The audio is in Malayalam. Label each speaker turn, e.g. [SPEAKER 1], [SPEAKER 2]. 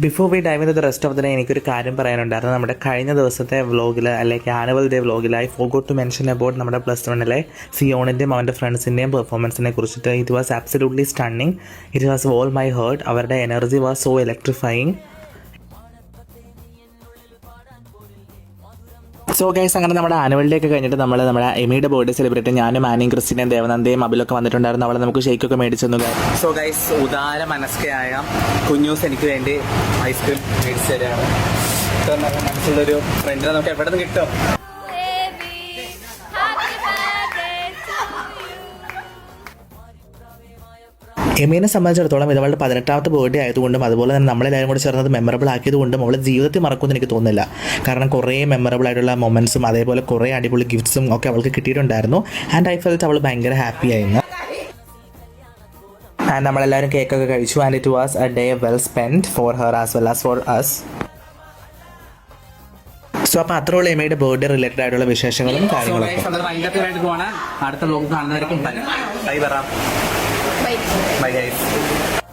[SPEAKER 1] Before we dive in the rest of the day എനിക്കൊരു കാര്യം പറയാനുണ്ടായിരുന്നു. നമ്മുടെ കഴിഞ്ഞ ദിവസത്തെ വ്ളോഗിൽ അല്ലെങ്കിൽ ആനുവൽ ഡേ വ്ളോഗിൽ I forgot to mention about നമ്മുടെ +1 സിയോണിൻ്റെയും അവൻ്റെ ഫ്രണ്ട്സിൻ്റെയും പെർഫോമൻസിനെ കുറിച്ചിട്ട്. It was absolutely stunning. It was all my heart. അവരുടെ energy was so electrifying. So guys, അങ്ങനെ നമ്മുടെ ആനുവൽ ഡേ ഒക്കെ കഴിഞ്ഞിട്ട് നമ്മുടെ എമിയുടെ ബർത്ത്ഡേ സെലിബ്രേറ്റ് ഞാനും ആനയും ക്രിസ്റ്റിനെയും ദേവനന്ദയും അബിലൊക്കെ വന്നിട്ടുണ്ടായിരുന്നു. അവളെ നമുക്ക് ഷേക്കൊക്കെ മേടിച്ചു തന്നു. സോ ഗൈസ്, ഉദാര മനസ്കയായ കുഞ്ഞൂസ് എനിക്ക് വേണ്ടി ഐസ്ക്രീം മേടിച്ചു തരാണ്. മനസ്സുള്ളൊരു ഫ്രണ്ടിനെ നമുക്ക് എവിടെ നിന്ന് കിട്ടും? എമീനെ സംബന്ധിച്ചിടത്തോളം ഇത് അവളുടെ 18ാമത്തെ ബർത്ത്ഡേ ആയതുകൊണ്ടും അതുപോലെ തന്നെ നമ്മളെല്ലാവരും കൂടി ചേർന്നത് മെമ്മറബിൾ ആക്കിയതുകൊണ്ടും അവൾ ജീവിതത്തിൽ മറക്കുമെന്ന് എനിക്ക് തോന്നുന്നില്ല. കാരണം കുറേ മെമ്മറബിൾ ആയിട്ടുള്ള മൊമെൻറ്റ്സും അതേപോലെ കുറേ അടിപൊളി ഗിഫ്റ്റ്സും ഒക്കെ അവൾക്ക് കിട്ടിയിട്ടുണ്ടായിരുന്നു. ആൻഡ് ഐ ഫെൽറ്റ് അവൾ ഭയങ്കര ഹാപ്പി ആയിരുന്നു. ആൻഡ് നമ്മളെല്ലാവരും കേക്കൊക്കെ കഴിച്ചു. And it was a day well spend for her as well as for us. So അപ്പോൾ അത്രയുള്ള എമയുടെ ബർത്ത്ഡേ റിലേറ്റഡ് ആയിട്ടുള്ള വിശേഷങ്ങളും കാര്യങ്ങളൊക്കെ. അടുത്ത വ്ലോഗ് കാണുന്നവർക്കും ബൈ പറയാം. Bye guys.